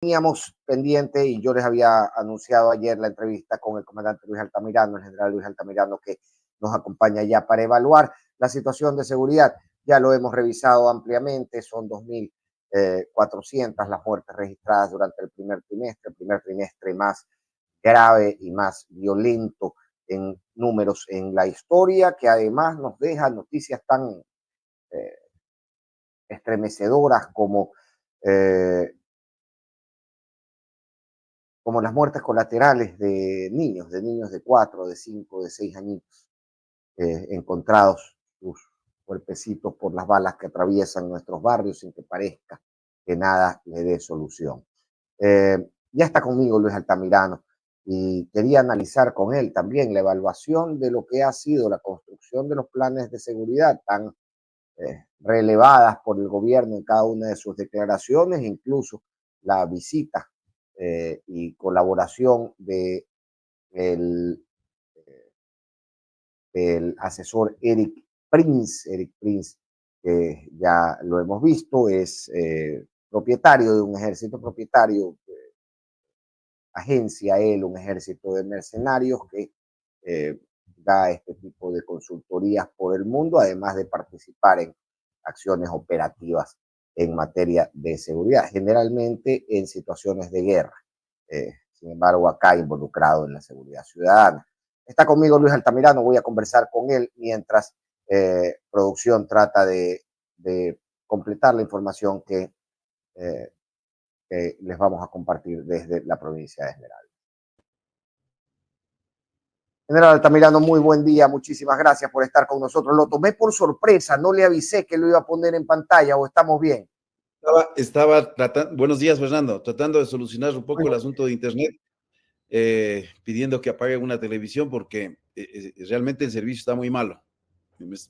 teníamos pendiente y yo les había anunciado ayer la entrevista con el comandante Luis Altamirano, el general Luis Altamirano, que nos acompaña ya para evaluar la situación de seguridad. Ya lo hemos revisado ampliamente, son 2.400 las muertes registradas durante el primer trimestre más grave y más violento en números en la historia, que además nos deja noticias tan eh, estremecedoras como las muertes colaterales de niños de 4, de 5, de 6 añitos, encontrados sus cuerpecitos por las balas que atraviesan nuestros barrios sin que parezca que nada le dé solución. Ya está conmigo Luis Altamirano y quería analizar con él también la evaluación de lo que ha sido la construcción de los planes de seguridad tan relevadas por el gobierno en cada una de sus declaraciones, incluso la visita y colaboración de el, del asesor Eric Prince, que ya lo hemos visto, es propietario de un ejército, agencia él un ejército de mercenarios que da este tipo de consultorías por el mundo, además de participar en acciones operativas en materia de seguridad, generalmente en situaciones de guerra. Sin embargo, acá involucrado en la seguridad ciudadana. Está conmigo Luis Altamirano, voy a conversar con él mientras producción trata de completar la información que les vamos a compartir desde la provincia de Esmeralda. General Altamirano, muy buen día, muchísimas gracias por estar con nosotros. Lo tomé por sorpresa, no le avisé que lo iba a poner en pantalla, ¿o estamos bien? Estaba tratando, buenos días, Fernando, tratando de solucionar un poco el asunto de internet, pidiendo que apague una televisión porque realmente el servicio está muy malo.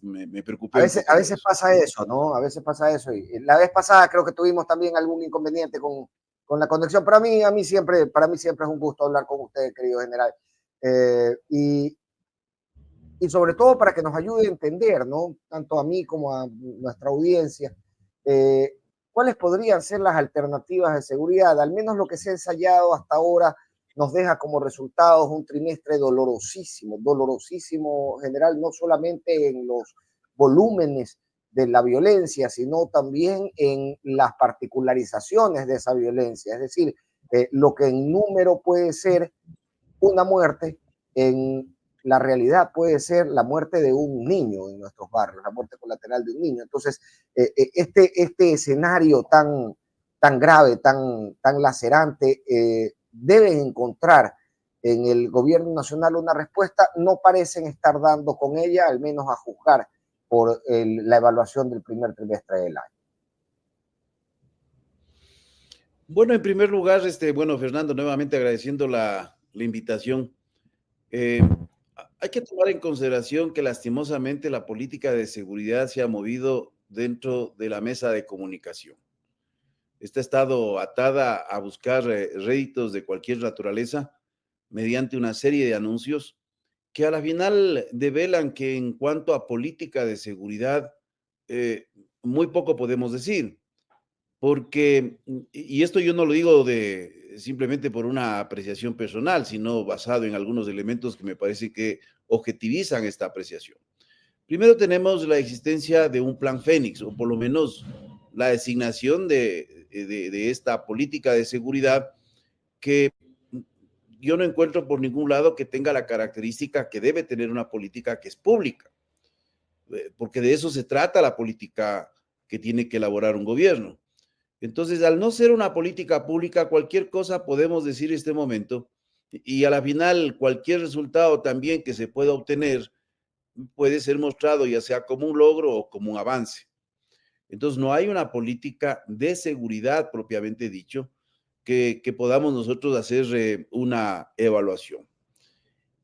Me preocupé un poco. A veces pasa eso, ¿no? A veces pasa eso. Y la vez pasada creo que tuvimos también algún inconveniente con la conexión, pero para mí siempre es un gusto hablar con usted, querido general. Y sobre todo para que nos ayude a entender, ¿no? Tanto a mí como a nuestra audiencia, cuáles podrían ser las alternativas de seguridad. Al menos lo que se ha ensayado hasta ahora nos deja como resultados un trimestre dolorosísimo, general, no solamente en los volúmenes de la violencia, sino también en las particularizaciones de esa violencia. Es decir, lo que en número puede ser una muerte, en la realidad puede ser la muerte de un niño en nuestros barrios, la muerte colateral de un niño. Entonces, este escenario tan grave, tan lacerante, deben encontrar en el gobierno nacional una respuesta. No parecen estar dando con ella, al menos a juzgar por la evaluación del primer trimestre del año. Bueno, en primer lugar, Fernando, nuevamente agradeciendo la invitación. Hay que tomar en consideración que lastimosamente la política de seguridad se ha movido dentro de la mesa de comunicación. Esta ha estado atada a buscar réditos de cualquier naturaleza mediante una serie de anuncios que a la final develan que en cuanto a política de seguridad, muy poco podemos decir. Porque, y esto yo no lo digo simplemente por una apreciación personal, sino basado en algunos elementos que me parece que objetivizan esta apreciación. Primero tenemos la existencia de un plan Fénix, o por lo menos la designación de esta política de seguridad que yo no encuentro por ningún lado que tenga la característica que debe tener una política que es pública, porque de eso se trata la política que tiene que elaborar un gobierno. Entonces, al no ser una política pública, cualquier cosa podemos decir en este momento, y a la final cualquier resultado también que se pueda obtener puede ser mostrado ya sea como un logro o como un avance. Entonces, no hay una política de seguridad propiamente dicho que podamos nosotros hacer una evaluación.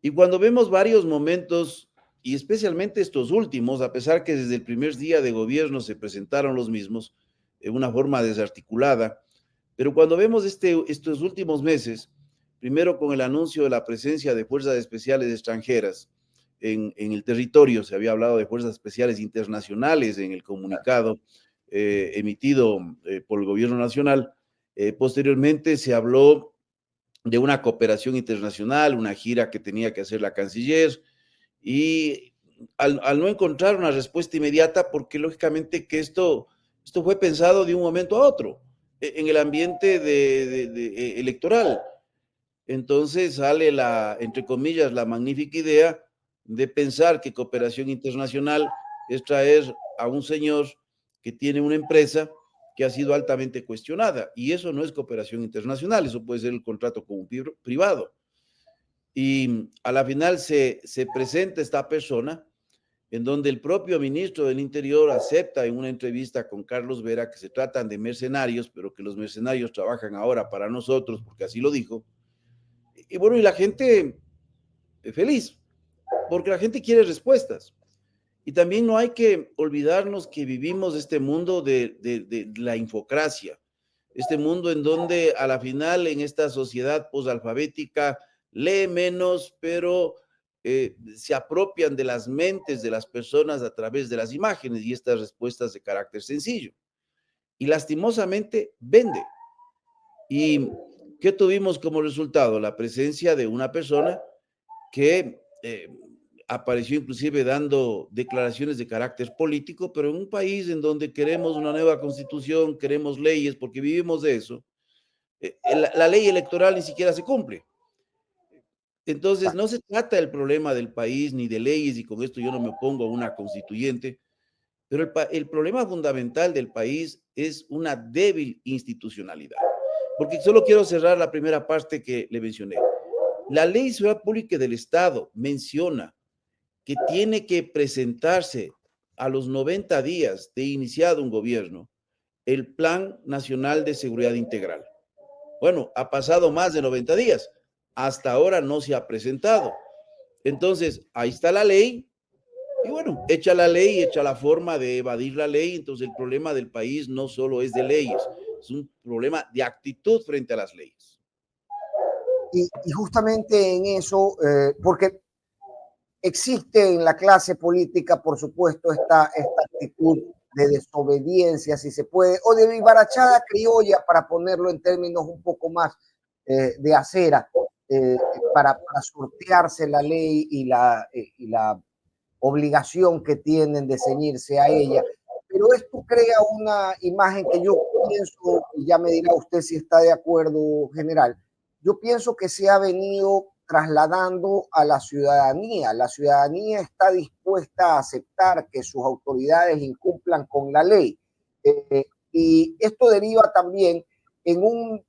Y cuando vemos varios momentos, y especialmente estos últimos, a pesar que desde el primer día de gobierno se presentaron los mismos, de una forma desarticulada, pero cuando vemos estos últimos meses, primero con el anuncio de la presencia de fuerzas especiales extranjeras en el territorio, se había hablado de fuerzas especiales internacionales en el comunicado emitido por el gobierno nacional, Posteriormente se habló de una cooperación internacional, una gira que tenía que hacer la canciller, y al no encontrar una respuesta inmediata, porque lógicamente que esto fue pensado de un momento a otro, en el ambiente electoral. Entonces sale entre comillas, la magnífica idea de pensar que cooperación internacional es traer a un señor que tiene una empresa que ha sido altamente cuestionada, y eso no es cooperación internacional, eso puede ser el contrato con un privado. Y a la final se presenta esta persona en donde el propio ministro del Interior acepta en una entrevista con Carlos Vera que se tratan de mercenarios, pero que los mercenarios trabajan ahora para nosotros, porque así lo dijo. Y bueno, y la gente feliz, porque la gente quiere respuestas. Y también no hay que olvidarnos que vivimos este mundo de la infocracia, este mundo en donde a la final en esta sociedad posalfabética lee menos, pero se apropian de las mentes de las personas a través de las imágenes y estas respuestas de carácter sencillo. Y lastimosamente vende. ¿Y qué tuvimos como resultado? La presencia de una persona que apareció inclusive dando declaraciones de carácter político, pero en un país en donde queremos una nueva constitución, queremos leyes, porque vivimos de eso, la ley electoral ni siquiera se cumple. Entonces, no se trata del problema del país ni de leyes, y con esto yo no me opongo a una constituyente, pero el problema fundamental del país es una débil institucionalidad. Porque solo quiero cerrar la primera parte que le mencioné. La Ley de Seguridad Pública del Estado menciona que tiene que presentarse a los 90 días de iniciado un gobierno el Plan Nacional de Seguridad Integral. Bueno, ha pasado más de 90 días. Hasta ahora no se ha presentado. Entonces, ahí está la ley. Y bueno, echa la ley, echa la forma de evadir la ley. Entonces, el problema del país no solo es de leyes, es un problema de actitud frente a las leyes. Y justamente en eso, porque existe en la clase política, por supuesto, esta actitud de desobediencia, si se puede, o de vivarachada criolla, para ponerlo en términos un poco más de acera, para sortearse la ley y la obligación que tienen de ceñirse a ella. Pero esto crea una imagen que yo pienso, y ya me dirá usted si está de acuerdo, general, yo pienso que se ha venido trasladando a la ciudadanía. La ciudadanía está dispuesta a aceptar que sus autoridades incumplan con la ley. Y esto deriva también en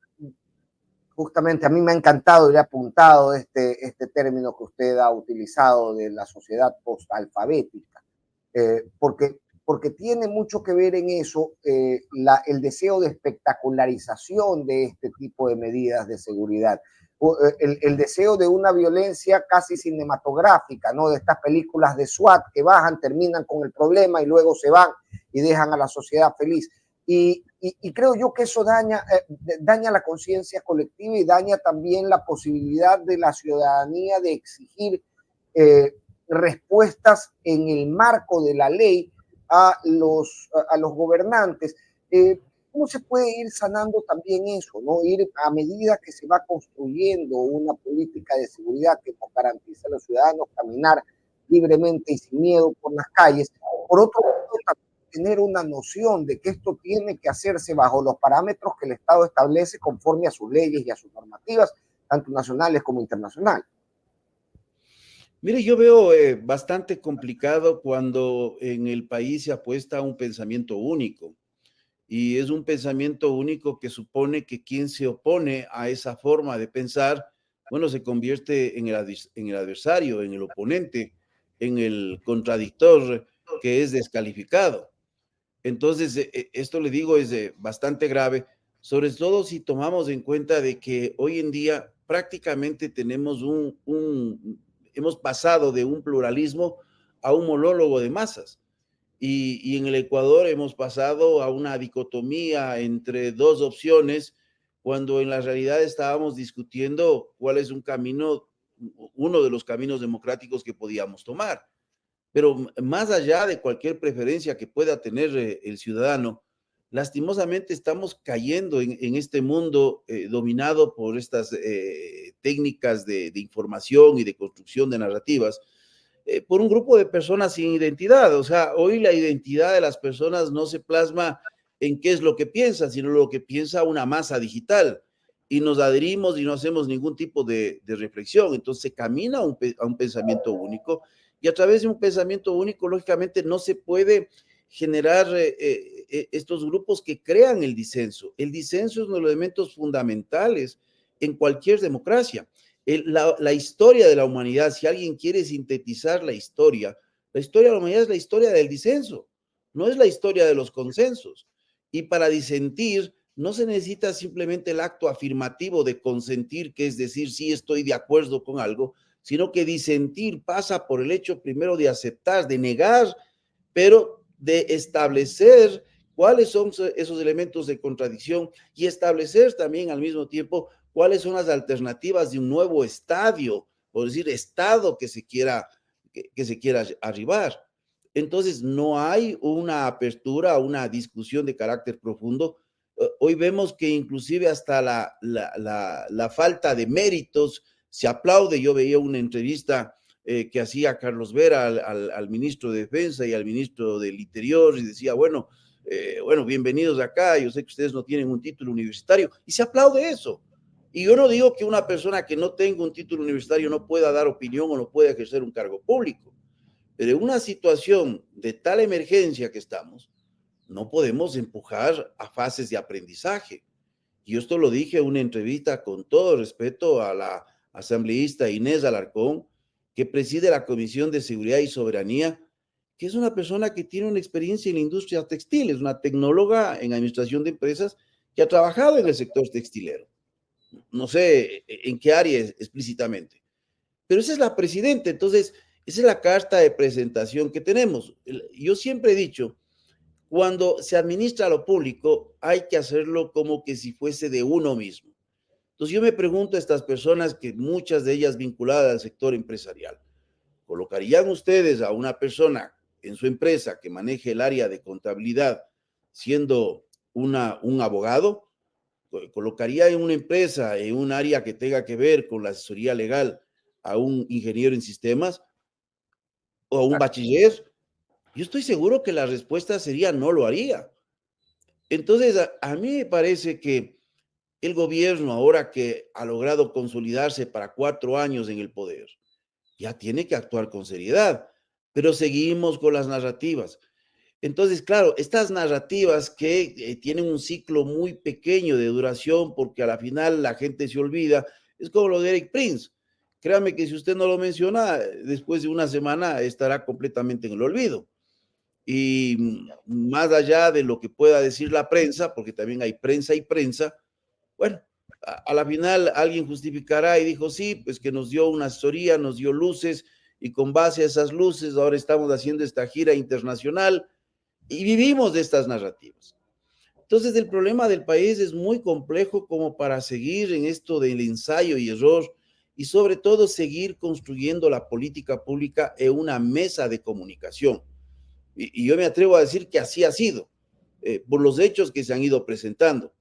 justamente a mí me ha encantado y le he apuntado este término que usted ha utilizado de la sociedad postalfabética, porque tiene mucho que ver en eso el deseo de espectacularización de este tipo de medidas de seguridad, el deseo de una violencia casi cinematográfica, ¿no? De estas películas de SWAT que bajan, terminan con el problema y luego se van y dejan a la sociedad feliz. Y creo yo que eso daña la conciencia colectiva y daña también la posibilidad de la ciudadanía de exigir respuestas en el marco de la ley a los gobernantes. ¿Cómo se puede ir sanando también eso, ¿no? Ir a medida que se va construyendo una política de seguridad que nos garantice a los ciudadanos caminar libremente y sin miedo por las calles? Por otro lado, tener una noción de que esto tiene que hacerse bajo los parámetros que el Estado establece conforme a sus leyes y a sus normativas, tanto nacionales como internacionales. Mire, yo veo bastante complicado cuando en el país se apuesta a un pensamiento único, y es un pensamiento único que supone que quien se opone a esa forma de pensar, bueno, se convierte en el adversario, en el oponente, en el contradictor, que es descalificado. Entonces, esto le digo es bastante grave, sobre todo si tomamos en cuenta de que hoy en día prácticamente tenemos hemos pasado de un pluralismo a un monólogo de masas. Y en el Ecuador hemos pasado a una dicotomía entre dos opciones, cuando en la realidad estábamos discutiendo cuál es uno de los caminos democráticos que podíamos tomar. Pero más allá de cualquier preferencia que pueda tener el ciudadano, lastimosamente estamos cayendo en este mundo dominado por estas técnicas de información y de construcción de narrativas, por un grupo de personas sin identidad. O sea, hoy la identidad de las personas no se plasma en qué es lo que piensa, sino lo que piensa una masa digital. Y nos adherimos y no hacemos ningún tipo de reflexión. Entonces se camina a un pensamiento único, y a través de un pensamiento único, lógicamente, no se puede generar estos grupos que crean el disenso. El disenso es uno de los elementos fundamentales en cualquier democracia. La historia de la humanidad, si alguien quiere sintetizar la historia de la humanidad es la historia del disenso, no es la historia de los consensos. Y para disentir no se necesita simplemente el acto afirmativo de consentir, que es decir, sí estoy de acuerdo con algo, sino que disentir pasa por el hecho primero de aceptar, de negar, pero de establecer cuáles son esos elementos de contradicción y establecer también al mismo tiempo cuáles son las alternativas de un nuevo estadio, por decir, estado que se quiera arribar. Entonces, no hay una apertura, una discusión de carácter profundo. Hoy vemos que inclusive hasta la falta de méritos se aplaude. Yo veía una entrevista que hacía Carlos Vera al ministro de Defensa y al ministro del Interior, y decía, bueno, bienvenidos acá, yo sé que ustedes no tienen un título universitario, y se aplaude eso. Y yo no digo que una persona que no tenga un título universitario no pueda dar opinión o no pueda ejercer un cargo público, pero en una situación de tal emergencia que estamos, no podemos empujar a fases de aprendizaje. Y esto lo dije en una entrevista con todo respeto a la asambleísta Inés Alarcón, que preside la Comisión de Seguridad y Soberanía, que es una persona que tiene una experiencia en la industria textil, es una tecnóloga en administración de empresas que ha trabajado en el sector textilero. No sé en qué área explícitamente, pero esa es la presidenta. Entonces, esa es la carta de presentación que tenemos. Yo siempre he dicho, cuando se administra lo público, hay que hacerlo como que si fuese de uno mismo. Entonces yo me pregunto a estas personas, que muchas de ellas vinculadas al sector empresarial, ¿colocarían ustedes a una persona en su empresa que maneje el área de contabilidad siendo un abogado? ¿Colocaría en una empresa, en un área que tenga que ver con la asesoría legal, a un ingeniero en sistemas o a un bachiller? Yo estoy seguro que la respuesta sería no lo haría. Entonces, a mí me parece que el gobierno, ahora que ha logrado consolidarse para 4 años en el poder, ya tiene que actuar con seriedad, pero seguimos con las narrativas. Entonces, claro, estas narrativas que tienen un ciclo muy pequeño de duración, porque a la final la gente se olvida, es como lo de Eric Prince. Créame que si usted no lo menciona, después de una semana estará completamente en el olvido. Y más allá de lo que pueda decir la prensa, porque también hay prensa y prensa, bueno, a la final alguien justificará y dijo, sí, pues que nos dio una asesoría, nos dio luces, y con base a esas luces ahora estamos haciendo esta gira internacional y vivimos de estas narrativas. Entonces el problema del país es muy complejo como para seguir en esto del ensayo y error, y sobre todo seguir construyendo la política pública en una mesa de comunicación. Y yo me atrevo a decir que así ha sido, por los hechos que se han ido presentando.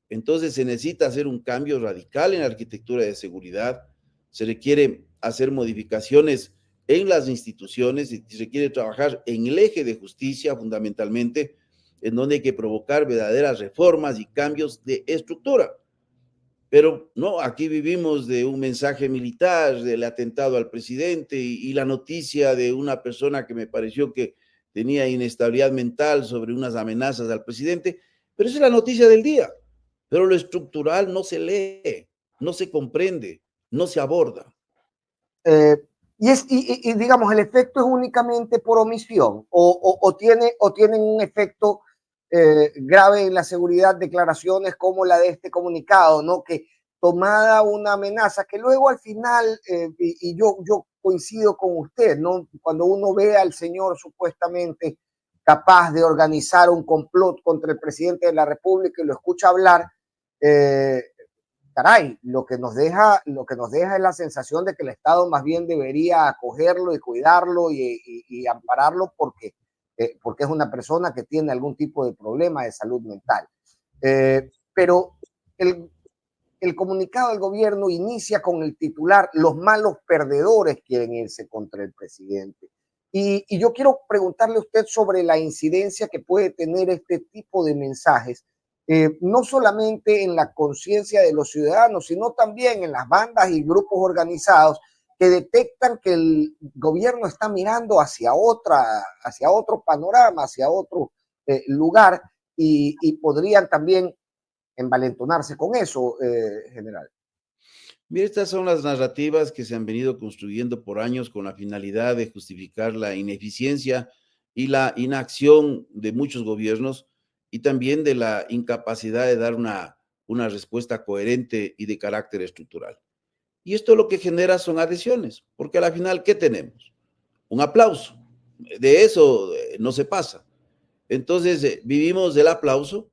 Entonces se necesita hacer un cambio radical en la arquitectura de seguridad, se requiere hacer modificaciones en las instituciones, y se requiere trabajar en el eje de justicia fundamentalmente, en donde hay que provocar verdaderas reformas y cambios de estructura. Pero no, aquí vivimos de un mensaje militar, del atentado al presidente y la noticia de una persona que me pareció que tenía inestabilidad mental sobre unas amenazas al presidente, pero esa es la noticia del día. Pero lo estructural no se lee, no se comprende, no se aborda. Y digamos, el efecto es únicamente por omisión o tienen un efecto grave en la seguridad, declaraciones como la de este comunicado, ¿no? Que tomada una amenaza que luego al final, y yo coincido con usted, ¿no? Cuando uno ve al señor supuestamente capaz de organizar un complot contra el presidente de la República y lo escucha hablar, caray, lo que nos deja es la sensación de que el Estado más bien debería acogerlo y cuidarlo y ampararlo, porque porque es una persona que tiene algún tipo de problema de salud mental. Pero el comunicado del gobierno inicia con el titular: los malos perdedores quieren irse contra el presidente. Y yo quiero preguntarle a usted sobre la incidencia que puede tener este tipo de mensajes, no solamente en la conciencia de los ciudadanos, sino también en las bandas y grupos organizados que detectan que el gobierno está mirando hacia otro panorama, hacia otro lugar, y podrían también envalentonarse con eso, general. Mira, estas son las narrativas que se han venido construyendo por años con la finalidad de justificar la ineficiencia y la inacción de muchos gobiernos y también de la incapacidad de dar una respuesta coherente y de carácter estructural. Y esto lo que genera son adhesiones, porque a la final, ¿qué tenemos? Un aplauso. De eso no se pasa. Entonces, vivimos del aplauso,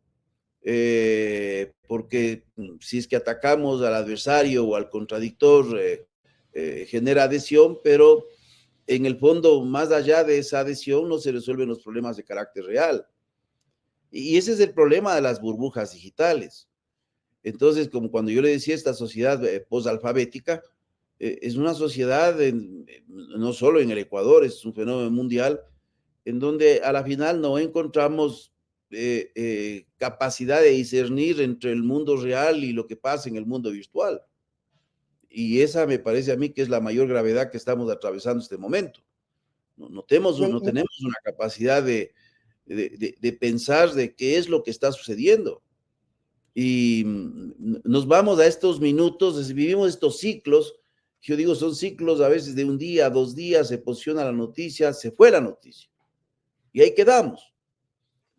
porque si es que atacamos al adversario o al contradictor, genera adhesión, pero en el fondo, más allá de esa adhesión, no se resuelven los problemas de carácter real. Y ese es el problema de las burbujas digitales. Entonces, como cuando yo le decía, esta sociedad posalfabética es una sociedad, no solo en el Ecuador, es un fenómeno mundial, en donde a la final no encontramos capacidad de discernir entre el mundo real y lo que pasa en el mundo virtual. Y esa me parece a mí que es la mayor gravedad que estamos atravesando en este momento. No tenemos una capacidad de pensar de qué es lo que está sucediendo. Y nos vamos a estos minutos, vivimos estos ciclos, yo digo, son ciclos a veces de un día, 2 días, se posiciona la noticia, se fue la noticia. Y ahí quedamos.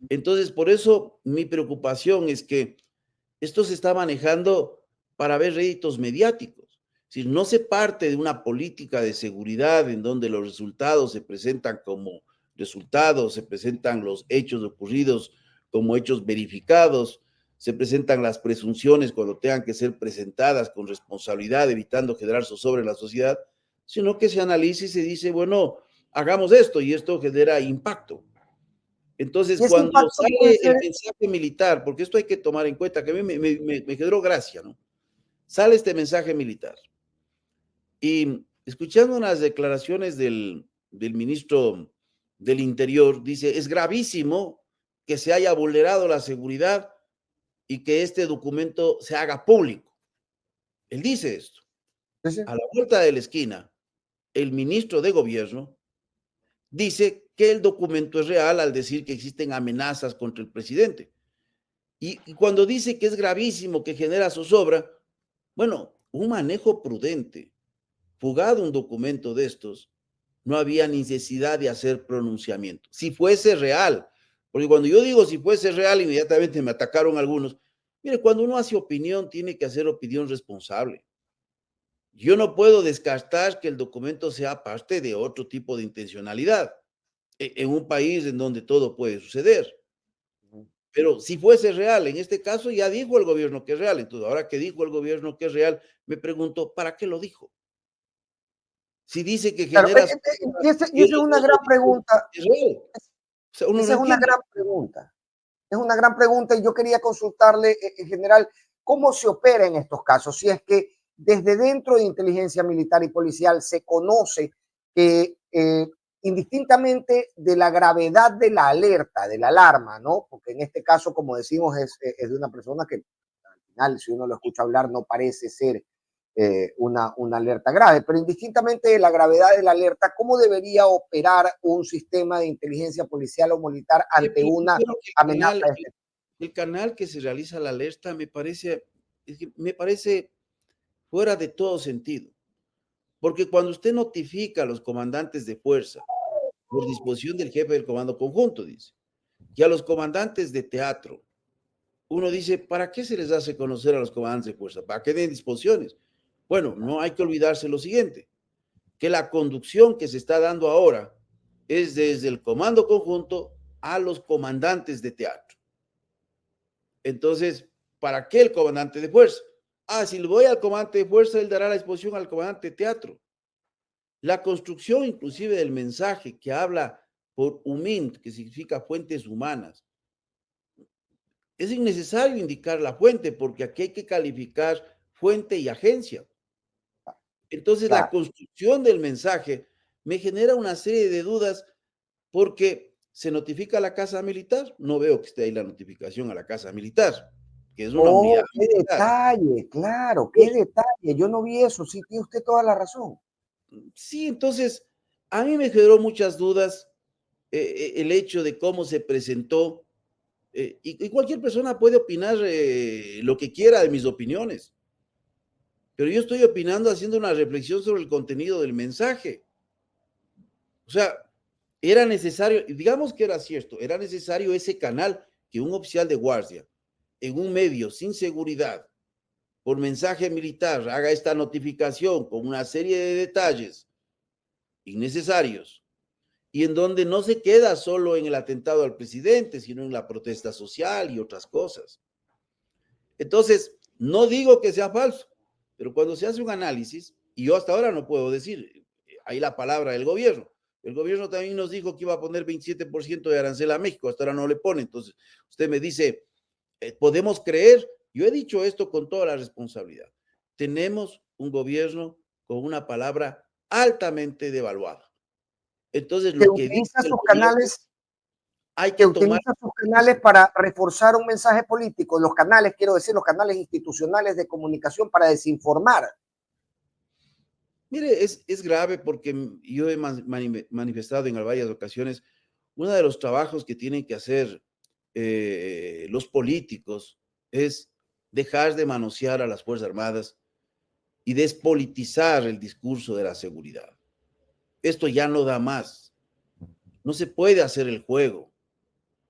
Entonces, por eso mi preocupación es que esto se está manejando para ver réditos mediáticos. Si no se parte de una política de seguridad en donde los resultados se presentan como resultados, se presentan los hechos ocurridos como hechos verificados, se presentan las presunciones cuando tengan que ser presentadas con responsabilidad, evitando generar zozobra en la sociedad, sino que se analiza y se dice, bueno, hagamos esto y esto genera impacto. Entonces, cuando sale el mensaje militar, porque esto hay que tomar en cuenta, que a mí me generó gracia, ¿no? Sale este mensaje militar. Y escuchando unas declaraciones del ministro del Interior, dice, es gravísimo que se haya vulnerado la seguridad y que este documento se haga público. Él dice esto. Sí. A la vuelta de la esquina, el ministro de Gobierno dice que el documento es real al decir que existen amenazas contra el presidente. Y cuando dice que es gravísimo, que genera zozobra, bueno, un manejo prudente, fugado un documento de estos, no había necesidad de hacer pronunciamiento. Si fuese real, porque cuando yo digo si fuese real, inmediatamente me atacaron algunos. Mire, cuando uno hace opinión, tiene que hacer opinión responsable. Yo no puedo descartar que el documento sea parte de otro tipo de intencionalidad en un país en donde todo puede suceder. Pero si fuese real, en este caso ya dijo el gobierno que es real. Entonces, ahora que dijo el gobierno que es real, me pregunto, ¿para qué lo dijo? Si dice que Claro, genera... y esa es una gran pregunta. Es real. O sea, uno Esa no es una entiende. gran pregunta. Es una gran pregunta y yo quería consultarle, en general, cómo se opera en estos casos. Si es que desde dentro de inteligencia militar y policial se conoce que indistintamente de la gravedad de la alerta, de la alarma, ¿no? Porque en este caso, como decimos, es de una persona que al final, si uno lo escucha hablar, no parece ser una alerta grave, pero indistintamente de la gravedad de la alerta, ¿cómo debería operar un sistema de inteligencia policial o militar ante una amenaza de este tipo? El canal que se realiza la alerta me parece fuera de todo sentido, porque cuando usted notifica a los comandantes de fuerza, por disposición del jefe del comando conjunto, dice, y a los comandantes de teatro, uno dice, ¿para qué se les hace conocer a los comandantes de fuerza? ¿Para qué den disposiciones? Bueno, no hay que olvidarse lo siguiente, que la conducción que se está dando ahora es desde el comando conjunto a los comandantes de teatro. Entonces, ¿para qué el comandante de fuerza? Ah, si le voy al comandante de fuerza, él dará la disposición al comandante de teatro. La construcción inclusive del mensaje que habla por UMINT, que significa fuentes humanas. Es innecesario indicar la fuente porque aquí hay que calificar fuente y agencia. Entonces, la Claro. construcción del mensaje me genera una serie de dudas porque se notifica a la casa militar. No veo que esté ahí la notificación a la casa militar, que es una unidad Oh, qué militar. detalle, claro, qué Pues, detalle. Yo no vi eso, sí, tiene usted toda la razón. sí, entonces, a mí me generó muchas dudas el hecho de cómo se presentó. Y cualquier persona puede opinar lo que quiera de mis opiniones, pero yo estoy opinando haciendo una reflexión sobre el contenido del mensaje. O sea, era necesario, digamos que era cierto, era necesario ese canal que un oficial de guardia en un medio sin seguridad, por mensaje militar, haga esta notificación con una serie de detalles innecesarios y en donde no se queda solo en el atentado al presidente, sino en la protesta social y otras cosas. Entonces, no digo que sea falso, pero cuando se hace un análisis, y yo hasta ahora no puedo decir, ahí la palabra del gobierno. El gobierno también nos dijo que iba a poner 27% de arancel a México, hasta ahora no le pone. Entonces, usted me dice, ¿podemos creer? Yo he dicho esto con toda la responsabilidad. Tenemos un gobierno con una palabra altamente devaluada. Entonces, Que lo que dice utiliza el sus gobierno canales, hay que que tomar. utiliza sus canales para reforzar un mensaje político, los canales, quiero decir, los canales institucionales de comunicación para desinformar. Mire, es grave porque yo he manifestado en varias ocasiones, uno de los trabajos que tienen que hacer los políticos es dejar de manosear a las Fuerzas Armadas y despolitizar el discurso de la seguridad. Esto ya no da más. No se puede hacer el juego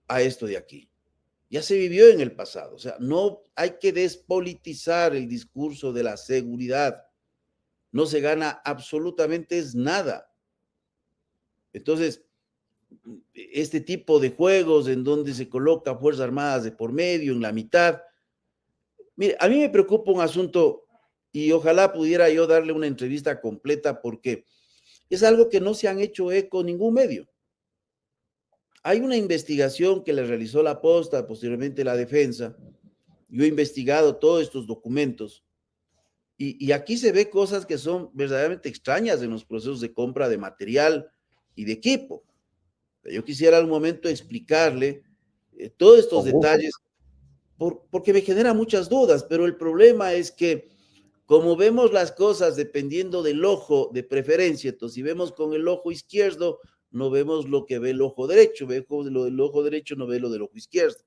a esto de aquí. Ya se vivió en el pasado. O sea, no hay que despolitizar el discurso de la seguridad. No se gana absolutamente es nada. Entonces, este tipo de juegos en donde se coloca Fuerzas Armadas de por medio, en la mitad. Mire, a mí me preocupa un asunto y ojalá pudiera yo darle una entrevista completa porque es algo que no se han hecho eco ningún medio. Hay una investigación que le realizó la Posta, posteriormente la Defensa. Yo he investigado todos estos documentos y aquí se ve cosas que son verdaderamente extrañas en los procesos de compra de material y de equipo. Yo quisiera al momento explicarle todos estos Con gusto. detalles porque me genera muchas dudas, pero el problema es que como vemos las cosas dependiendo del ojo de preferencia, entonces si vemos con el ojo izquierdo, no vemos lo que ve el ojo derecho, vemos lo del ojo derecho, no ve lo del ojo izquierdo.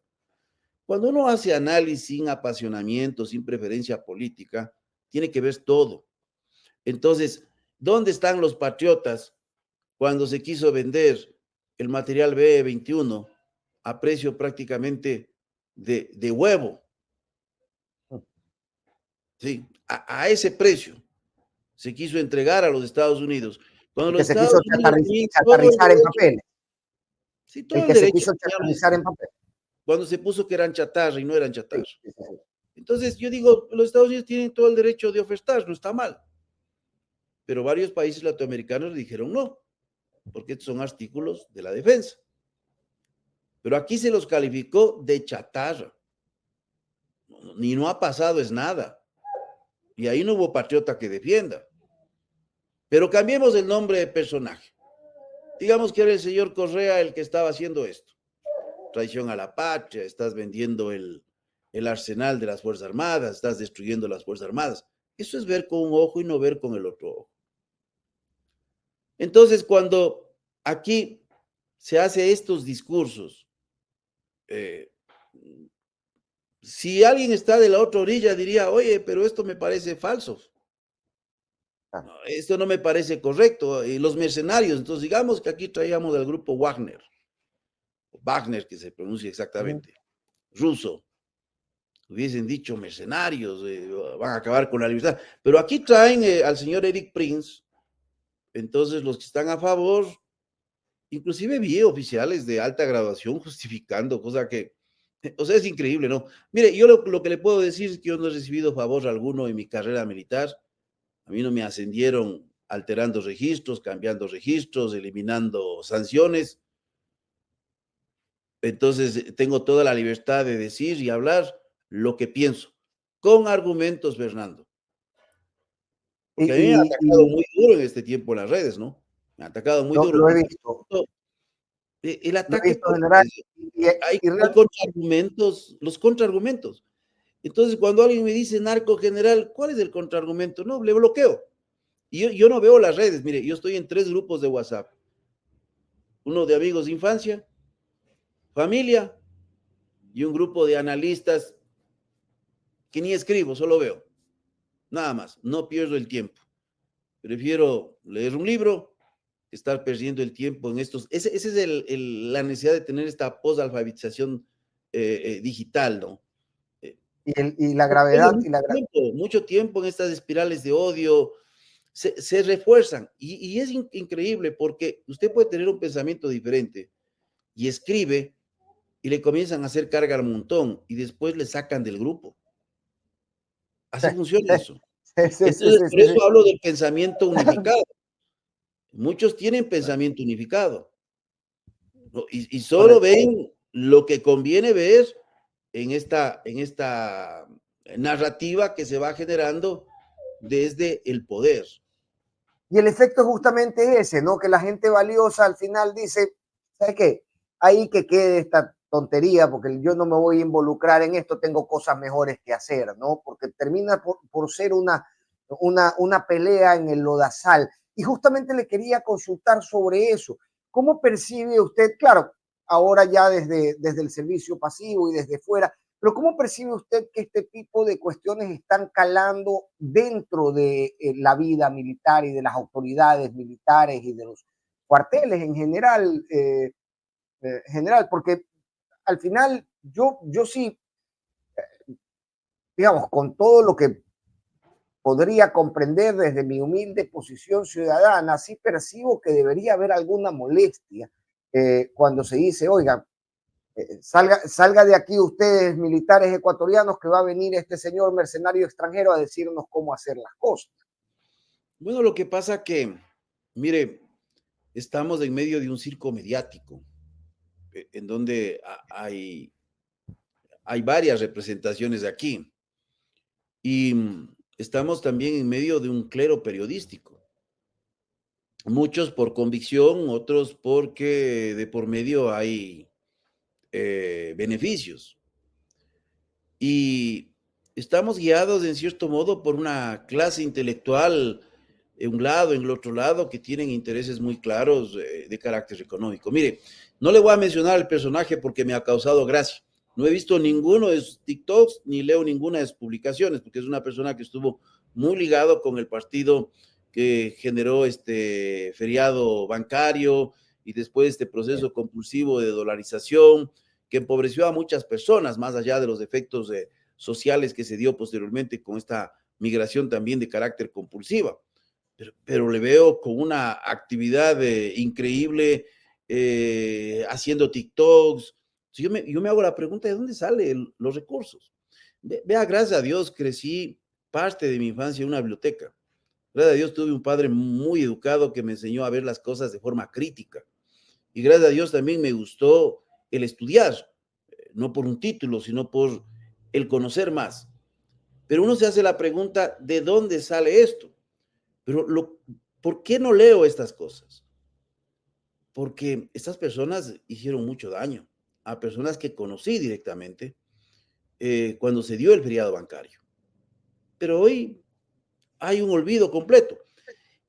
Cuando uno hace análisis sin apasionamiento, sin preferencia política, tiene que ver todo. Entonces, ¿dónde están los patriotas cuando se quiso vender el material B-21 a precio prácticamente de huevo? ¿Sí? A ese precio se quiso entregar a los Estados Unidos. Cuando El que los se quiso Estados Unidos tenían todo el chatarrizar en derecho, papeles. sí, todo El el que se derecho, quiso señores, chatarrizar en papel. cuando se puso que eran chatarra y no eran Sí, chatarra. sí, sí. Entonces, yo digo, los Estados Unidos tienen todo el derecho de ofertar, no está mal. Pero varios países latinoamericanos dijeron no, porque estos son artículos de la defensa. Pero aquí se los calificó de chatarra. Ni no ha pasado es nada. Y ahí no hubo patriota que defienda. Pero cambiemos el nombre de personaje. Digamos que era el señor Correa el que estaba haciendo esto. Traición a la patria, estás vendiendo el arsenal de las Fuerzas Armadas, estás destruyendo las Fuerzas Armadas. Eso es ver con un ojo y no ver con el otro ojo. Entonces, cuando aquí se hace estos discursos, eh, si alguien está de la otra orilla diría, oye, pero esto me parece falso. Ah, No, esto no me parece correcto. Y los mercenarios, entonces digamos que aquí traíamos al grupo Wagner que se pronuncia ujú. exactamente, ruso, hubiesen dicho mercenarios, van a acabar con la libertad. Pero aquí traen al señor Eric Prince, entonces los que están a favor, inclusive vi oficiales de alta graduación justificando, cosa que, o sea, es increíble, ¿no? Mire, yo lo que le puedo decir es que yo no he recibido favor alguno en mi carrera militar, a mí no me ascendieron alterando registros, cambiando registros, eliminando sanciones. Entonces, tengo toda la libertad de decir y hablar lo que pienso, con argumentos, Fernando. Y, Porque a mí me han atacado y muy duro en este tiempo en las redes, ¿no? Me han atacado muy duro. lo he Y visto, el lo he ataque, visto pues, general. Y, y hay realmente, contraargumentos, los contraargumentos. Entonces, cuando alguien me dice narco general, ¿cuál es el contraargumento? No, le bloqueo. Y yo no veo las redes. Mire, yo estoy en 3 grupos de WhatsApp. Uno de amigos de infancia, familia y un grupo de analistas que ni escribo, solo veo. Nada más, no pierdo el tiempo. Prefiero leer un libro, estar perdiendo el tiempo en estos. Esa es la necesidad de tener esta posalfabetización digital, ¿no? Eh, y la gravedad y mucho tiempo en estas espirales de odio, se refuerzan y es increíble porque usted puede tener un pensamiento diferente y escribe y le comienzan a hacer carga al montón y después le sacan del grupo. Así funciona eso. sí, sí, sí, Entonces, sí, por sí, sí. eso hablo del pensamiento unificado. Muchos tienen pensamiento unificado, ¿no? Y solo Correcto. ven lo que conviene ver en esta narrativa que se va generando desde el poder. Y el efecto es justamente ese, ¿no? Que la gente valiosa al final dice, ¿sabes qué? Ahí que quede esta tontería, porque yo no me voy a involucrar en esto, tengo cosas mejores que hacer, ¿no? Porque termina por ser una pelea en el lodazal. Y justamente le quería consultar sobre eso. ¿Cómo percibe usted, claro, ahora ya desde el servicio pasivo y desde fuera, pero ¿cómo percibe usted que este tipo de cuestiones están calando dentro de la vida militar y de las autoridades militares y de los cuarteles en general? General, porque al final yo sí, digamos, con todo lo que podría comprender desde mi humilde posición ciudadana, sí percibo que debería haber alguna molestia cuando se dice, oiga, salga de aquí ustedes, militares ecuatorianos, que va a venir este señor mercenario extranjero a decirnos cómo hacer las cosas. Bueno, lo que pasa que, mire, estamos en medio de un circo mediático, en donde hay varias representaciones aquí. Y estamos también en medio de un clero periodístico. Muchos por convicción, otros porque de por medio hay beneficios. Y estamos guiados en cierto modo por una clase intelectual en un lado, en el otro lado, que tienen intereses muy claros de carácter económico. Mire, no le voy a mencionar el personaje porque me ha causado gracia. No he visto ninguno de sus TikToks ni leo ninguna de sus publicaciones, porque es una persona que estuvo muy ligado con el partido que generó este feriado bancario y después este proceso compulsivo de dolarización que empobreció a muchas personas, más allá de los efectos sociales que se dio posteriormente con esta migración también de carácter compulsiva. Pero le veo con una actividad increíble, haciendo TikToks. Yo me hago la pregunta, ¿de dónde salen los recursos? Vea, gracias a Dios crecí parte de mi infancia en una biblioteca. Gracias a Dios tuve un padre muy educado que me enseñó a ver las cosas de forma crítica. Y gracias a Dios también me gustó el estudiar, no por un título, sino por el conocer más. Pero uno se hace la pregunta, ¿de dónde sale esto? Pero ¿por qué no leo estas cosas? Porque estas personas hicieron mucho daño a personas que conocí directamente cuando se dio el feriado bancario. Pero hoy hay un olvido completo.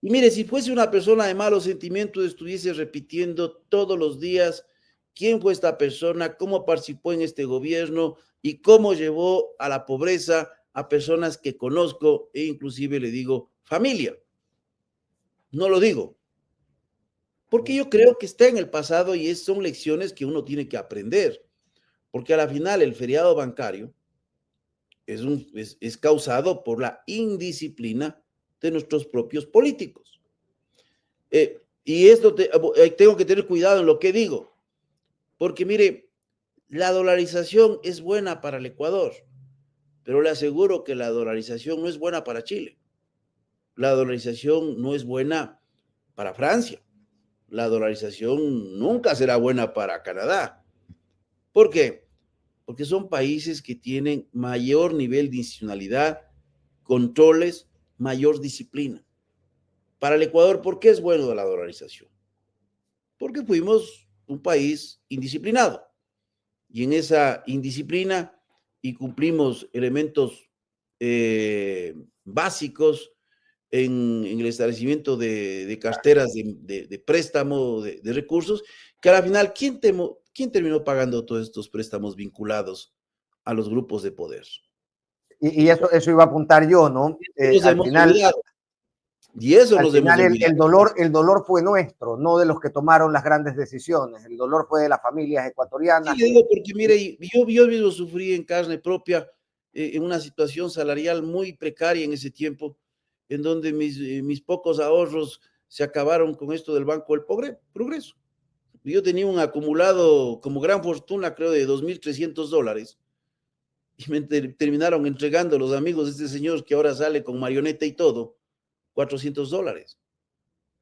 Y mire, si fuese una persona de malos sentimientos, estuviese repitiendo todos los días quién fue esta persona, cómo participó en este gobierno y cómo llevó a la pobreza a personas que conozco e inclusive le digo familia. No lo digo, porque yo creo que está en el pasado y son lecciones que uno tiene que aprender, porque a la final el feriado bancario es causado por la indisciplina de nuestros propios políticos. Y esto tengo que tener cuidado en lo que digo, porque mire, la dolarización es buena para el Ecuador, pero le aseguro que la dolarización no es buena para Chile. La dolarización no es buena para Francia. La dolarización nunca será buena para Canadá. ¿Por qué? Porque son países que tienen mayor nivel de institucionalidad, controles, mayor disciplina. Para el Ecuador, ¿por qué es bueno la dolarización? Porque fuimos un país indisciplinado. Y en esa indisciplina cumplimos elementos básicos en el establecimiento de carteras de préstamo de recursos, que al final, ¿quién terminó pagando todos estos préstamos vinculados a los grupos de poder? Y eso iba a apuntar yo, ¿no? Nos Al hemos final, olvidado. Y eso al nos hemos final olvidado. el dolor fue nuestro, no de los que tomaron las grandes decisiones. El dolor fue de las familias Sí, ecuatorianas le digo porque, mire, yo mismo sufrí en carne propia en una situación salarial muy precaria en ese tiempo, en donde mis pocos ahorros se acabaron con esto del Banco del Progreso. Yo tenía un acumulado como gran fortuna, creo, de $2.300, y me terminaron entregando los amigos de este señor que ahora sale con marioneta y todo, $400.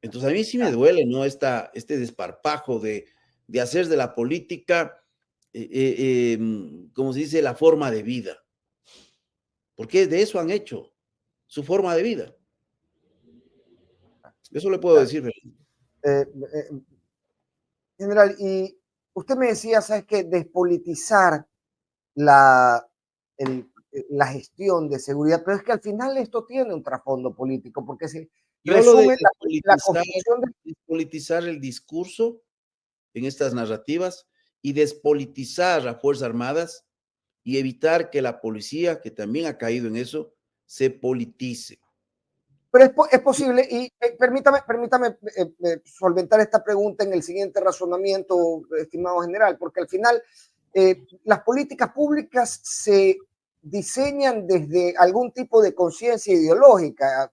Entonces a mí sí me duele, ¿no? Este desparpajo de hacer de la política, como se dice, la forma de vida. Porque de eso han hecho su forma de vida. Eso le puedo decir. eh, eh, general, y usted me decía, ¿sabes qué? Despolitizar la, la gestión de seguridad, pero es que al final esto tiene un trasfondo político, porque si Yo hablo de resume la construcción de... despolitizar el discurso en estas narrativas y despolitizar a Fuerzas Armadas y evitar que la policía, que también ha caído en eso, se politice. Pero es posible, y permítame solventar esta pregunta en el siguiente razonamiento, estimado general, porque al final las políticas públicas se diseñan desde algún tipo de conciencia ideológica.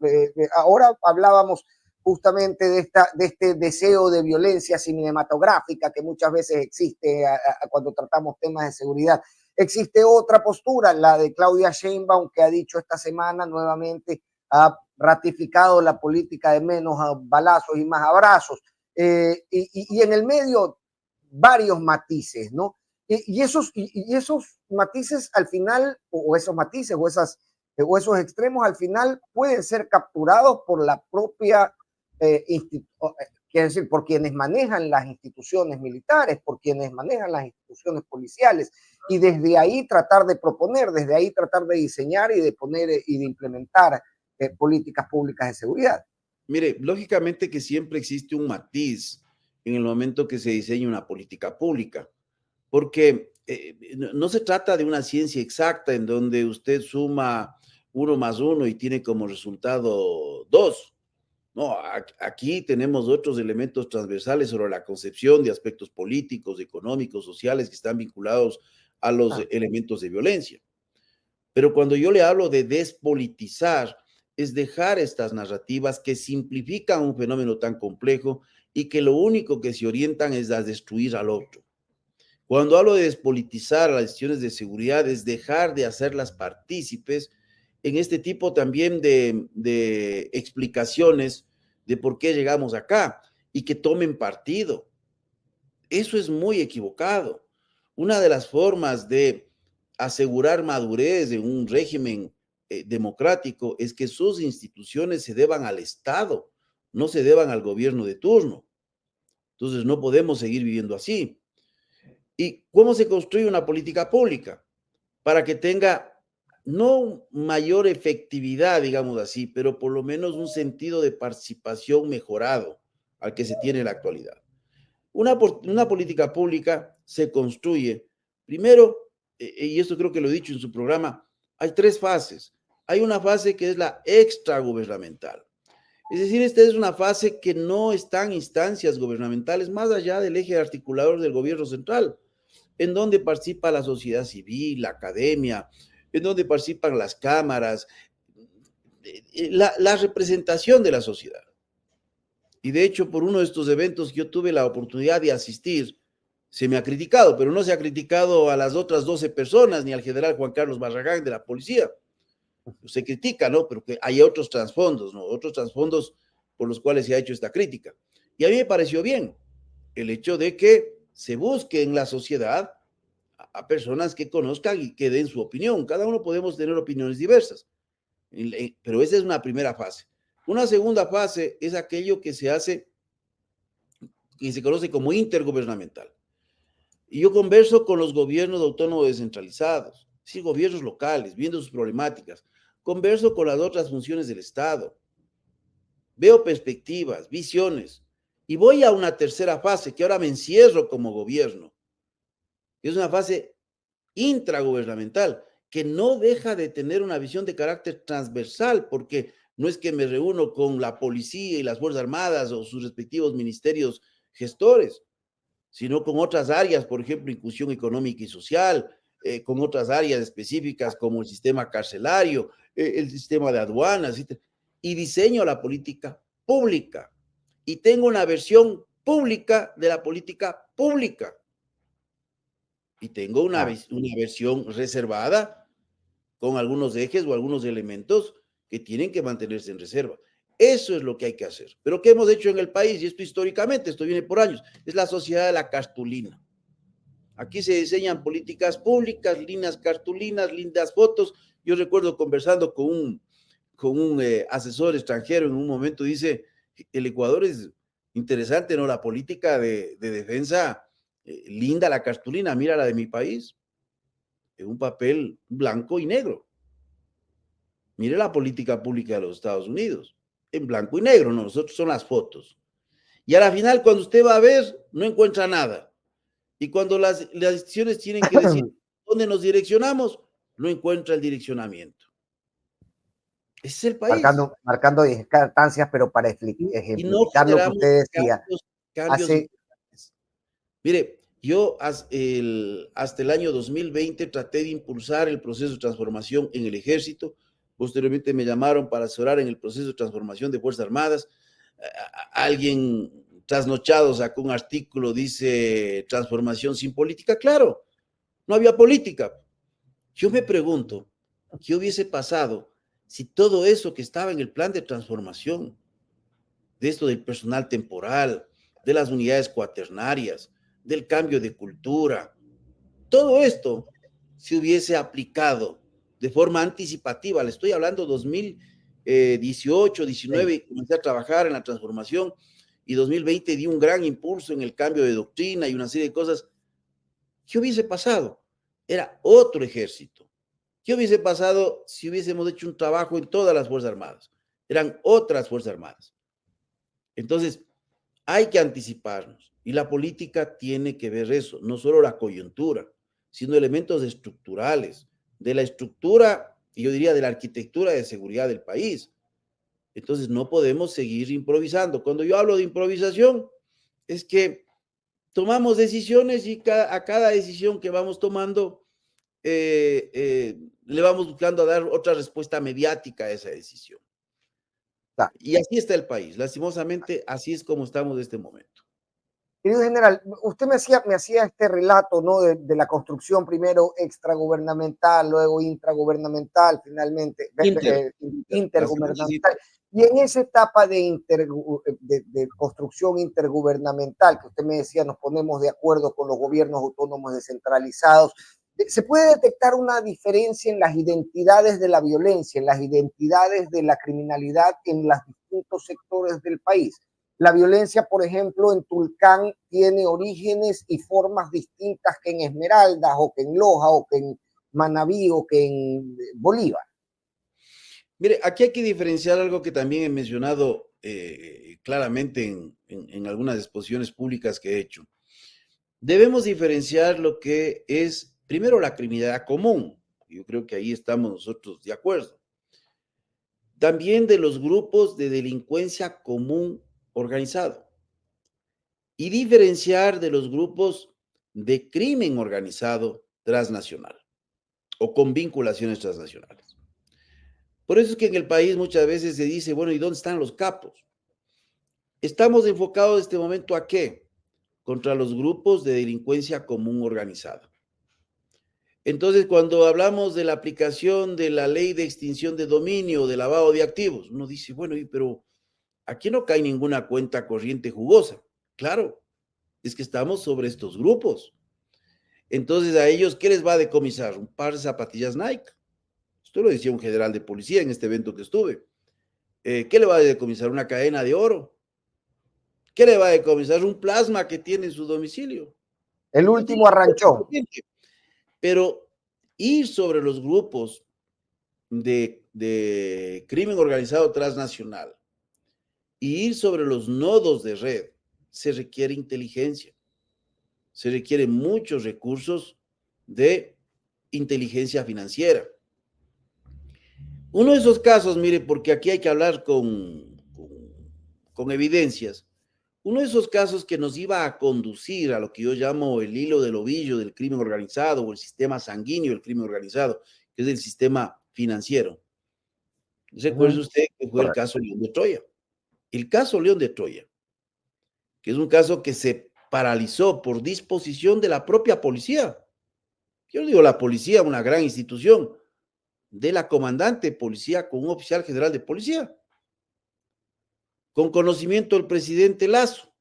Ahora hablábamos justamente de este deseo de violencia cinematográfica que muchas veces existe cuando tratamos temas de seguridad. Existe otra postura, la de Claudia Sheinbaum, que ha dicho esta semana nuevamente, ha ratificado la política de menos balazos y más abrazos. Y en el medio, varios matices, ¿no? Y esos matices al final, o esos matices, o esos extremos al final pueden ser capturados por la propia, quiero decir, por quienes manejan las instituciones militares, por quienes manejan las instituciones policiales, y desde ahí tratar de proponer, desde ahí tratar de diseñar y de poner y de implementar políticas públicas de seguridad. Mire, lógicamente que siempre existe un matiz en el momento que se diseña una política pública, porque no se trata de una ciencia exacta en donde usted suma 1 más 1 y tiene como resultado 2. No, aquí tenemos otros elementos transversales sobre la concepción de aspectos políticos, económicos, sociales que están vinculados a los elementos de violencia. Pero cuando yo le hablo de despolitizar, es dejar estas narrativas que simplifican un fenómeno tan complejo y que lo único que se orientan es a destruir al otro. Cuando hablo de despolitizar las decisiones de seguridad, es dejar de hacerlas partícipes en este tipo también de explicaciones de por qué llegamos acá y que tomen partido. Eso es muy equivocado. Una de las formas de asegurar madurez en un régimen democrático es que sus instituciones se deban al Estado, no se deban al gobierno de turno. Entonces no podemos seguir viviendo así. ¿Y cómo se construye una política pública? Para que tenga no mayor efectividad, digamos así, pero por lo menos un sentido de participación mejorado al que se tiene en la actualidad. Una política pública se construye, primero, y esto creo que lo he dicho en su programa, hay 3 fases. Hay una fase que es la extragubernamental. Es decir, esta es una fase que no está en instancias gubernamentales más allá del eje articulador del gobierno central, en donde participa la sociedad civil, la academia, en donde participan las cámaras, la representación de la sociedad. Y de hecho, por uno de estos eventos que yo tuve la oportunidad de asistir, se me ha criticado, pero no se ha criticado a las otras 12 personas, ni al general Juan Carlos Barragán de la policía. Se critica, ¿no? Pero que hay otros trasfondos, ¿no? Otros trasfondos por los cuales se ha hecho esta crítica. Y a mí me pareció bien el hecho de que se busque en la sociedad a personas que conozcan y que den su opinión. Cada uno podemos tener opiniones diversas, pero esa es una primera fase. Una segunda fase es aquello que se hace y se conoce como intergubernamental. Y yo converso con los gobiernos autónomos descentralizados, sí, gobiernos locales, viendo sus problemáticas. Converso con las otras funciones del Estado. Veo perspectivas, visiones. Y voy a una tercera fase, que ahora me encierro como gobierno. Es una fase intragubernamental, que no deja de tener una visión de carácter transversal, porque no es que me reúno con la policía y las Fuerzas Armadas o sus respectivos ministerios gestores, sino con otras áreas, por ejemplo, inclusión económica y social, con otras áreas específicas como el sistema carcelario, el sistema de aduanas, y diseño la política pública. Y tengo una versión pública de la política pública. Y tengo una versión reservada con algunos ejes o algunos elementos que tienen que mantenerse en reserva. Eso es lo que hay que hacer. Pero ¿qué hemos hecho en el país? Y esto históricamente, esto viene por años, es la sociedad de la cartulina. Aquí se diseñan políticas públicas, líneas cartulinas, lindas fotos. Yo recuerdo conversando con un asesor extranjero en un momento, dice, el Ecuador es interesante, ¿no? La política de defensa, linda la cartulina, mira la de mi país, en un papel blanco y negro. Mire la política pública de los Estados Unidos, en blanco y negro, no, nosotros son las fotos. Y a la final, cuando usted va a ver, no encuentra nada. Y cuando las instituciones tienen que decir dónde nos direccionamos, no encuentra el direccionamiento. Ese es el país. Marcando distancias, pero para ejemplificar no lo que usted decía. cambios Mire, yo hasta el año 2020 traté de impulsar el proceso de transformación en el ejército. Posteriormente me llamaron para asesorar en el proceso de transformación de Fuerzas Armadas. Alguien trasnochado sacó un artículo, dice transformación sin política. Claro, no había política. Yo me pregunto, ¿qué hubiese pasado si todo eso que estaba en el plan de transformación, de esto del personal temporal, de las unidades cuaternarias, del cambio de cultura, todo esto se hubiese aplicado de forma anticipativa? Le estoy hablando 2018, 19, comencé a trabajar en la transformación, y 2020 di un gran impulso en el cambio de doctrina y una serie de cosas. ¿Qué hubiese pasado? Era otro ejército. ¿Qué hubiese pasado si hubiésemos hecho un trabajo en todas las Fuerzas Armadas? Eran otras Fuerzas Armadas. Entonces, hay que anticiparnos, y la política tiene que ver eso, no solo la coyuntura, sino elementos estructurales, de la estructura, y yo diría de la arquitectura de seguridad del país. Entonces, no podemos seguir improvisando. Cuando yo hablo de improvisación, es que tomamos decisiones y a cada decisión que vamos tomando, le vamos buscando a dar otra respuesta mediática a esa decisión. Y así está el país. Lastimosamente, así es como estamos en este momento. Querido general, usted me hacía este relato, ¿no? De la construcción primero extragubernamental, luego intragubernamental, finalmente intergubernamental. Y en esa etapa de construcción intergubernamental, que usted me decía, nos ponemos de acuerdo con los gobiernos autónomos descentralizados, ¿se puede detectar una diferencia en las identidades de la violencia, en las identidades de la criminalidad en los distintos sectores del país? La violencia, por ejemplo, en Tulcán tiene orígenes y formas distintas que en Esmeraldas, o que en Loja, o que en Manabí, o que en Bolívar. Mire, aquí hay que diferenciar algo que también he mencionado claramente en algunas exposiciones públicas que he hecho. Debemos diferenciar lo que es, primero, la criminalidad común. Yo creo que ahí estamos nosotros de acuerdo. También de los grupos de delincuencia común organizado, y diferenciar de los grupos de crimen organizado transnacional o con vinculaciones transnacionales. Por eso es que en el país muchas veces se dice, bueno, ¿y dónde están los capos? Estamos enfocados en este momento ¿a qué? Contra los grupos de delincuencia común organizada. Entonces, cuando hablamos de la aplicación de la ley de extinción de dominio, de lavado de activos, uno dice, bueno, pero aquí no cae ninguna cuenta corriente jugosa. Claro, es que estamos sobre estos grupos. Entonces a ellos, ¿qué les va a decomisar? Un par de zapatillas Nike. Esto lo decía un general de policía en este evento que estuve. ¿Qué le va a decomisar? Una cadena de oro. ¿Qué le va a decomisar? Un plasma que tiene en su domicilio. El último arranchón. Pero ir sobre los grupos de crimen organizado transnacional y ir sobre los nodos de red se requiere inteligencia, se requieren muchos recursos de inteligencia financiera. Uno de esos casos, mire, porque aquí hay que hablar con evidencias, uno de esos casos que nos iba a conducir a lo que yo llamo el hilo del ovillo del crimen organizado o el sistema sanguíneo del crimen organizado, que es el sistema financiero. Recuerde usted que fue el caso León de Troya. El caso León de Troya, que es un caso que se paralizó por disposición de la propia policía. Yo digo la policía, una gran institución, de la comandante de policía con un oficial general de policía, con conocimiento del presidente Lazo.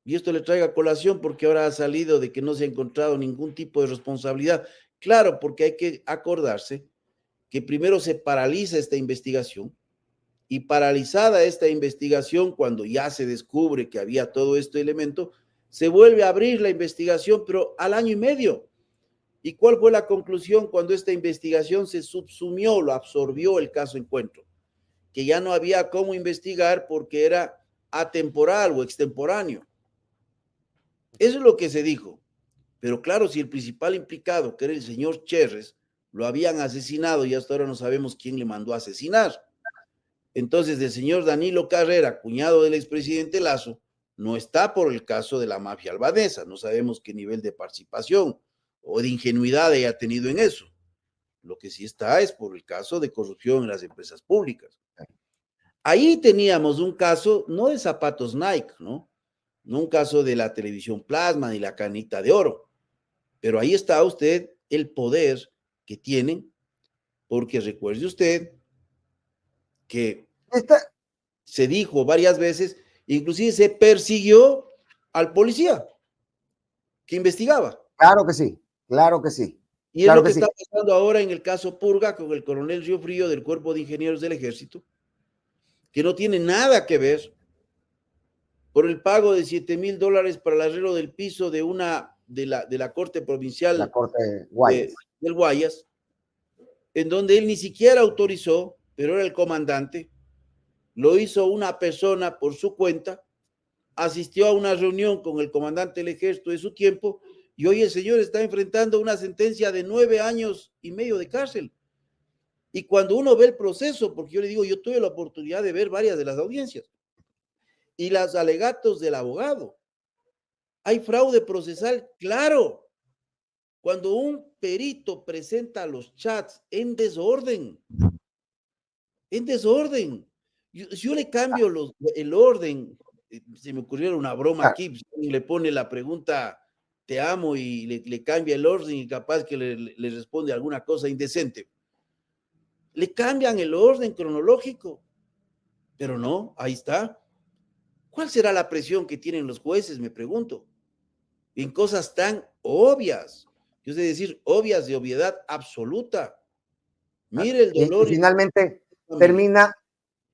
Y esto le traigo a colación porque ahora ha salido de que no se ha encontrado ningún tipo de responsabilidad. Claro, porque hay que acordarse que primero se paraliza esta investigación y paralizada esta investigación, cuando ya se descubre que había todo este elemento, se vuelve a abrir la investigación, pero al año y medio. ¿Y cuál fue la conclusión cuando esta investigación se subsumió, lo absorbió el caso Encuentro? Que ya no había cómo investigar porque era atemporal o extemporáneo. Eso es lo que se dijo. Pero claro, si el principal implicado, que era el señor Cherres, lo habían asesinado y hasta ahora no sabemos quién le mandó a asesinar. Entonces, el señor Danilo Carrera, cuñado del expresidente Lazo, no está por el caso de la mafia albanesa. No sabemos qué nivel de participación o de ingenuidad haya tenido en eso. Lo que sí está es por el caso de corrupción en las empresas públicas. Ahí teníamos un caso, no de zapatos Nike, ¿no? No un caso de la televisión plasma ni la canita de oro. Pero ahí está usted el poder que tienen, porque recuerde usted que se dijo varias veces, inclusive se persiguió al policía que investigaba. Claro que sí, claro que sí. Y es lo que está pasando ahora en el caso Purga con el coronel Río Frío del Cuerpo de Ingenieros del Ejército, que no tiene nada que ver por el pago de $7,000 para el arreglo del piso de la Corte Provincial la Corte Guayas. del Guayas, en donde él ni siquiera autorizó, pero era el comandante, lo hizo una persona por su cuenta, asistió a una reunión con el comandante del ejército de su tiempo, y hoy el señor está enfrentando una sentencia de 9 años y medio de cárcel. Y cuando uno ve el proceso, porque yo le digo, yo tuve la oportunidad de ver varias de las audiencias, y los alegatos del abogado, hay fraude procesal, claro. Cuando un perito presenta los chats en desorden, yo le cambio el orden, se me ocurrió una broma aquí, le pone la pregunta, te amo, y le cambia el orden y capaz que le responde alguna cosa indecente. Le cambian el orden cronológico, pero no, ahí está. ¿Cuál será la presión que tienen los jueces, me pregunto? En cosas tan obvias, yo sé decir, obvias de obviedad absoluta. Mire el dolor. Y finalmente termina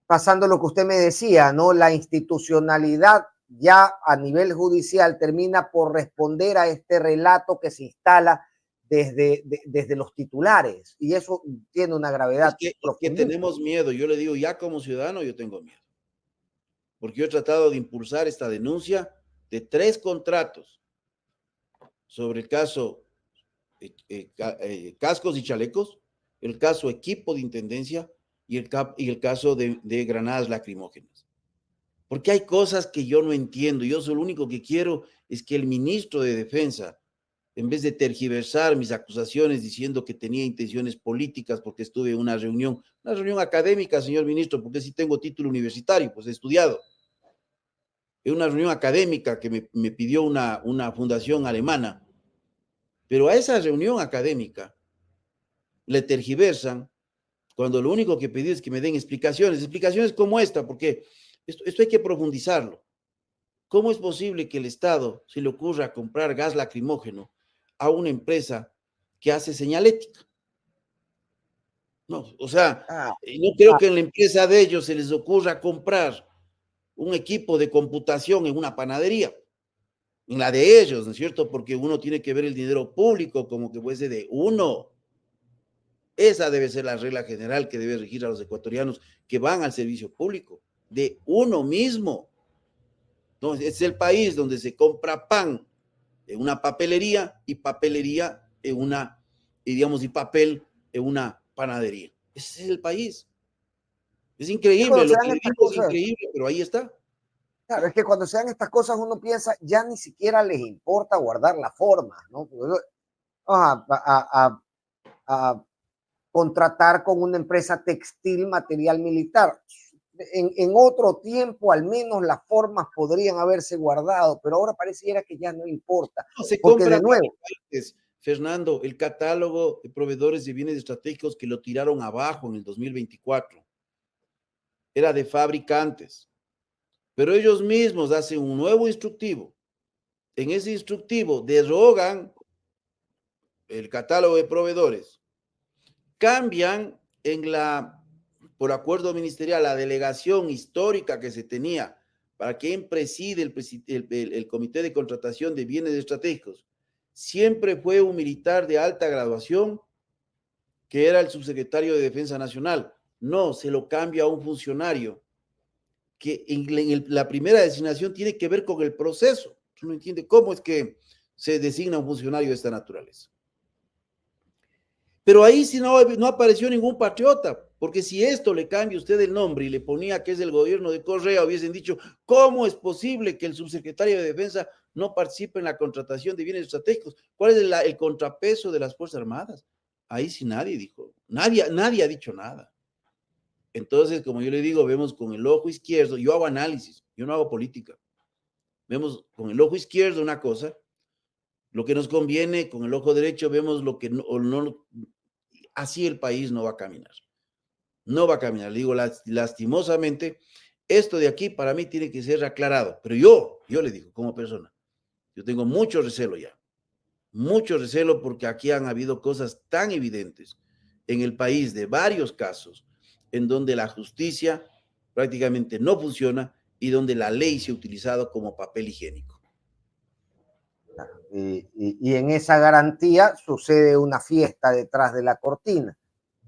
pasando lo que usted me decía, ¿no? La institucionalidad ya a nivel judicial termina por responder a este relato que se instala desde los titulares, y eso tiene una gravedad. Es que tenemos miedo. Yo le digo, ya como ciudadano yo tengo miedo, porque yo he tratado de impulsar esta denuncia de 3 contratos sobre el caso cascos y chalecos, el caso equipo de intendencia y el caso de granadas lacrimógenas. Porque hay cosas que yo no entiendo. Yo lo único que quiero es que el ministro de Defensa, en vez de tergiversar mis acusaciones diciendo que tenía intenciones políticas porque estuve en una reunión académica, señor ministro, porque sí tengo título universitario, pues he estudiado. Es una reunión académica que me pidió una fundación alemana. Pero a esa reunión académica le tergiversan cuando lo único que pedí es que me den explicaciones como esta, porque esto hay que profundizarlo. ¿Cómo es posible que el Estado se le ocurra comprar gas lacrimógeno a una empresa que hace señalética. No, o sea, no creo que en la empresa de ellos se les ocurra comprar un equipo de computación en una panadería, en la de ellos, ¿no es cierto? Porque uno tiene que ver el dinero público como que fuese de uno. Esa debe ser la regla general que debe regir a los ecuatorianos que van al servicio público, de uno mismo. Entonces, es el país donde se compra pan en una papelería y papelería en una, y digamos, y papel en una panadería. Ese es el país. Es increíble, lo que le digo es increíble, pero ahí está. Claro, es que cuando se dan estas cosas uno piensa, ya ni siquiera les importa guardar la forma, ¿no? A contratar con una empresa textil material militar. En otro tiempo al menos las formas podrían haberse guardado, pero ahora pareciera que ya no importa. No, se porque compra de nuevo, Fernando, el catálogo de proveedores de bienes estratégicos que lo tiraron abajo en el 2024 era de fabricantes, pero ellos mismos hacen un nuevo instructivo. En ese instructivo derogan el catálogo de proveedores, cambian por acuerdo ministerial, la delegación histórica que se tenía para quien preside el Comité de Contratación de Bienes Estratégicos. Siempre fue un militar de alta graduación que era el subsecretario de Defensa Nacional. No, se lo cambia a un funcionario que en la primera designación tiene que ver con el proceso. Uno entiende cómo es que se designa un funcionario de esta naturaleza. Pero ahí sí no apareció ningún patriota, porque si esto le cambia usted el nombre y le ponía que es del gobierno de Correa, hubiesen dicho, ¿cómo es posible que el subsecretario de Defensa no participe en la contratación de bienes estratégicos? ¿Cuál es el contrapeso de las Fuerzas Armadas? Ahí sí nadie dijo, nadie ha dicho nada. Entonces, como yo le digo, vemos con el ojo izquierdo, yo hago análisis, yo no hago política. Vemos con el ojo izquierdo una cosa, lo que nos conviene, con el ojo derecho vemos lo que no, así el país no va a caminar. No va a caminar. Le digo, lastimosamente, esto de aquí para mí tiene que ser aclarado. Pero yo le digo, como persona, yo tengo mucho recelo ya. Mucho recelo porque aquí han habido cosas tan evidentes en el país de varios casos en donde la justicia prácticamente no funciona y donde la ley se ha utilizado como papel higiénico. Y en esa garantía sucede una fiesta detrás de la cortina,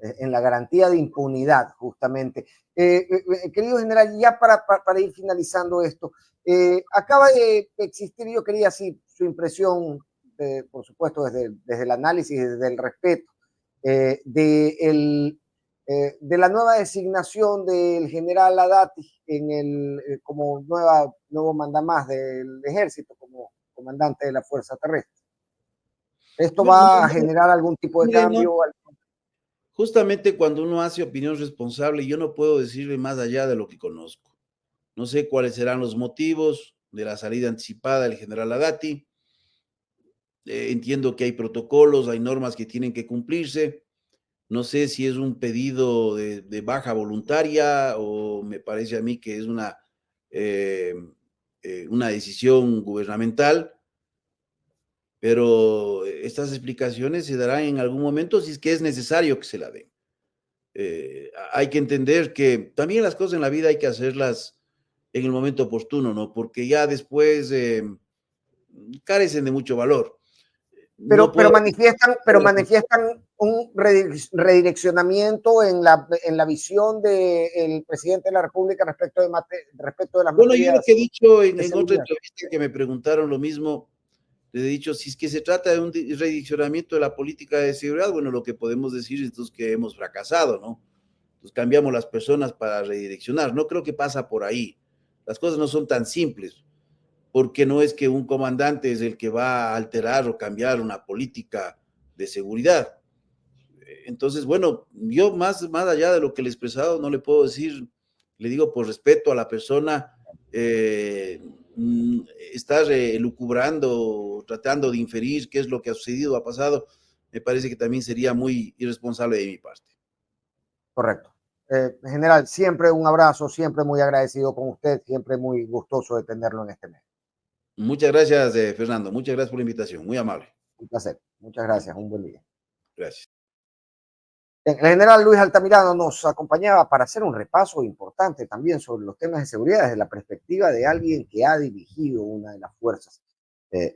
en la garantía de impunidad, justamente. Querido general, ya para ir finalizando esto, acaba de existir, yo quería así su impresión, por supuesto, desde el análisis, desde el respeto, de la nueva designación del general Adati como nuevo mandamás del ejército, como comandante de la Fuerza Terrestre. ¿Esto va a generar algún tipo de cambio? Justamente cuando uno hace opinión responsable, yo no puedo decirle más allá de lo que conozco. No sé cuáles serán los motivos de la salida anticipada del general Adati. Entiendo que hay protocolos, hay normas que tienen que cumplirse. No sé si es un pedido de baja voluntaria o me parece a mí que es una decisión gubernamental, pero estas explicaciones se darán en algún momento si es que es necesario que se la den. Hay que entender que también las cosas en la vida hay que hacerlas en el momento oportuno, ¿no? Porque ya después carecen de mucho valor. Pero manifiestan un redireccionamiento en la visión del presidente de la República respecto de las materias. Bueno, yo lo que he dicho en otra entrevista que me preguntaron lo mismo, les he dicho, si es que se trata de un redireccionamiento de la política de seguridad, bueno, lo que podemos decir es que hemos fracasado, ¿no? Entonces cambiamos las personas para redireccionar. No creo que pasa por ahí. Las cosas no son tan simples, porque no es que un comandante es el que va a alterar o cambiar una política de seguridad. Entonces, bueno, yo más allá de lo que le he expresado, no le puedo decir, le digo por respeto a la persona, estar elucubrando, tratando de inferir qué es lo que ha sucedido, ha pasado, me parece que también sería muy irresponsable de mi parte. Correcto. General, siempre un abrazo, siempre muy agradecido con usted, siempre muy gustoso de tenerlo en este mes. Muchas gracias, Fernando. Muchas gracias por la invitación. Muy amable. Un placer. Muchas gracias. Un buen día. Gracias. El general Luis Altamirano nos acompañaba para hacer un repaso importante también sobre los temas de seguridad desde la perspectiva de alguien que ha dirigido una de las fuerzas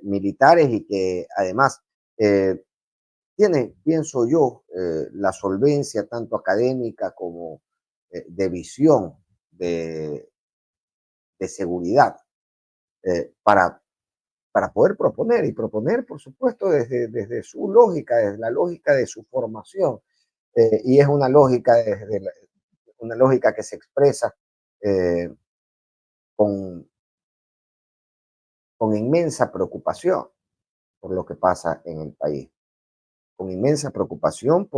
militares y que además tiene, pienso yo, la solvencia tanto académica como de visión de seguridad para poder proponer y proponer, por supuesto, desde su lógica, desde la lógica de su formación. Y es una lógica, una lógica que se expresa eh, con, con inmensa preocupación por lo que pasa en el país, con inmensa preocupación eh,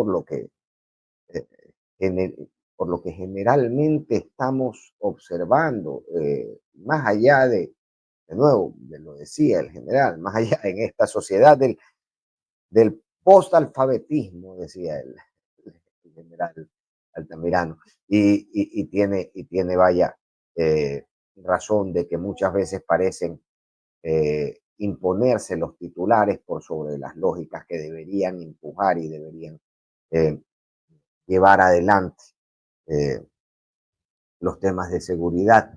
por lo que generalmente estamos observando, más allá de nuevo, lo decía el general, más allá en esta sociedad del postalfabetismo, decía el general Altamirano, y tiene vaya, razón de que muchas veces parecen imponerse los titulares por sobre las lógicas que deberían empujar y deberían eh, llevar adelante eh, los temas de seguridad.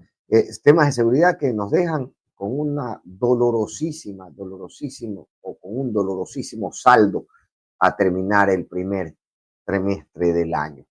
Temas de seguridad que nos dejan con una dolorosísimo o con un dolorosísimo saldo a terminar el primer trimestre del año.